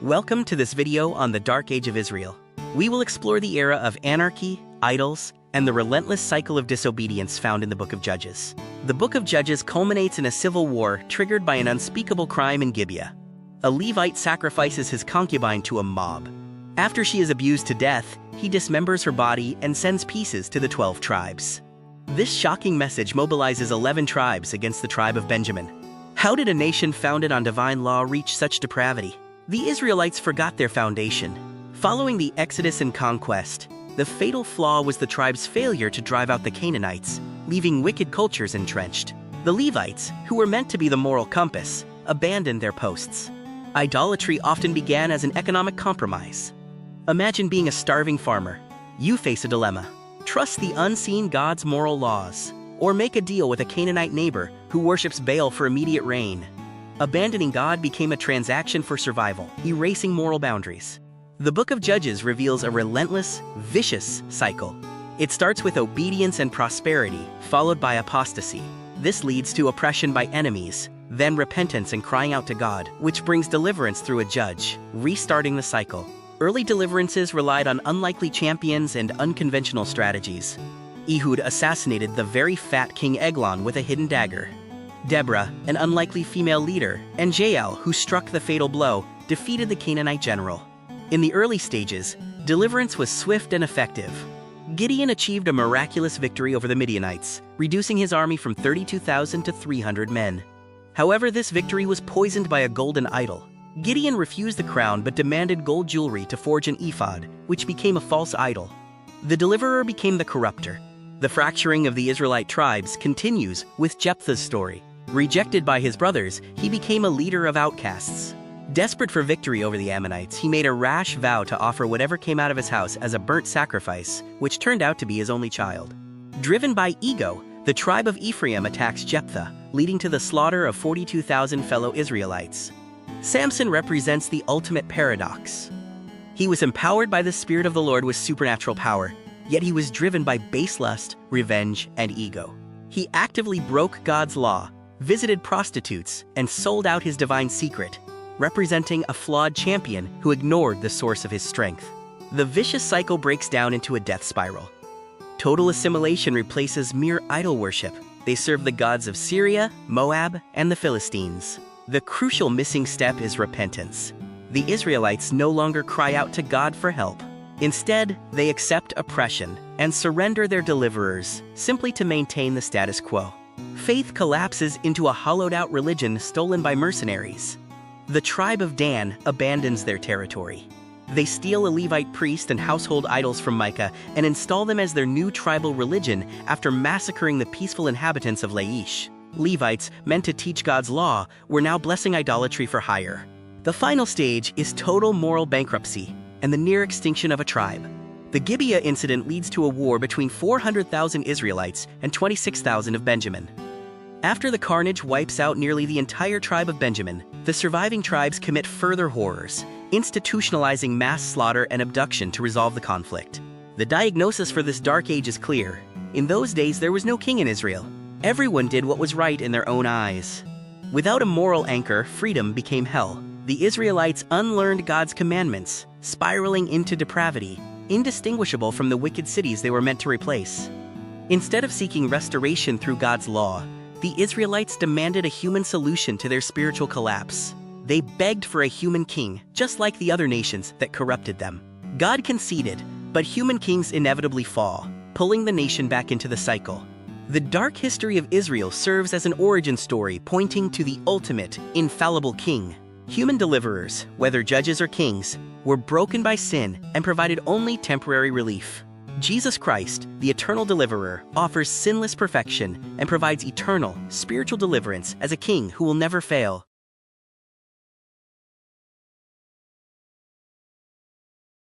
Welcome to this video on the Dark Age of Israel. We will explore the era of anarchy, idols, and the relentless cycle of disobedience found in the Book of Judges. The Book of Judges culminates in a civil war triggered by an unspeakable crime in Gibeah. A Levite sacrifices his concubine to a mob. After she is abused to death, he dismembers her body and sends pieces to the 12 tribes. This shocking message mobilizes 11 tribes against the tribe of Benjamin. How did a nation founded on divine law reach such depravity? The Israelites forgot their foundation. Following the Exodus and conquest, the fatal flaw was the tribe's failure to drive out the Canaanites, leaving wicked cultures entrenched. The Levites, who were meant to be the moral compass, abandoned their posts. Idolatry often began as an economic compromise. Imagine being a starving farmer. You face a dilemma. Trust the unseen God's moral laws, or make a deal with a Canaanite neighbor who worships Baal for immediate rain. Abandoning God became a transaction for survival, erasing moral boundaries. The Book of Judges reveals a relentless, vicious cycle. It starts with obedience and prosperity, followed by apostasy. This leads to oppression by enemies, then repentance and crying out to God, which brings deliverance through a judge, restarting the cycle. Early deliverances relied on unlikely champions and unconventional strategies. Ehud assassinated the very fat King Eglon with a hidden dagger. Deborah, an unlikely female leader, and Jael, who struck the fatal blow, defeated the Canaanite general. In the early stages, deliverance was swift and effective. Gideon achieved a miraculous victory over the Midianites, reducing his army from 32,000 to 300 men. However, this victory was poisoned by a golden idol. Gideon refused the crown but demanded gold jewelry to forge an ephod, which became a false idol. The deliverer became the corrupter. The fracturing of the Israelite tribes continues with Jephthah's story. Rejected by his brothers, he became a leader of outcasts. Desperate for victory over the Ammonites, he made a rash vow to offer whatever came out of his house as a burnt sacrifice, which turned out to be his only child. Driven by ego, the tribe of Ephraim attacks Jephthah, leading to the slaughter of 42,000 fellow Israelites. Samson represents the ultimate paradox. He was empowered by the Spirit of the Lord with supernatural power, yet he was driven by base lust, revenge, and ego. He actively broke God's law, visited prostitutes, and sold out his divine secret, representing a flawed champion who ignored the source of his strength. The vicious cycle breaks down into a death spiral. Total assimilation replaces mere idol worship. They serve the gods of Syria, Moab, and the Philistines. The crucial missing step is repentance. The Israelites no longer cry out to God for help. Instead, they accept oppression and surrender their deliverers simply to maintain the status quo. Faith collapses into a hollowed-out religion stolen by mercenaries. The tribe of Dan abandons their territory. They steal a Levite priest and household idols from Micah and install them as their new tribal religion after massacring the peaceful inhabitants of Laish. Levites, meant to teach God's law, were now blessing idolatry for hire. The final stage is total moral bankruptcy and the near extinction of a tribe. The Gibeah incident leads to a war between 400,000 Israelites and 26,000 of Benjamin. After the carnage wipes out nearly the entire tribe of Benjamin, the surviving tribes commit further horrors, institutionalizing mass slaughter and abduction to resolve the conflict. The diagnosis for this dark age is clear. In those days, there was no king in Israel. Everyone did what was right in their own eyes. Without a moral anchor, freedom became hell. The Israelites unlearned God's commandments, spiraling into depravity, indistinguishable from the wicked cities they were meant to replace. Instead of seeking restoration through God's law, the Israelites demanded a human solution to their spiritual collapse. They begged for a human king, just like the other nations that corrupted them. God conceded, but human kings inevitably fall, pulling the nation back into the cycle. The dark history of Israel serves as an origin story pointing to the ultimate, infallible king. Human deliverers, whether judges or kings, were broken by sin and provided only temporary relief. Jesus Christ, the eternal deliverer, offers sinless perfection and provides eternal, spiritual deliverance as a king who will never fail.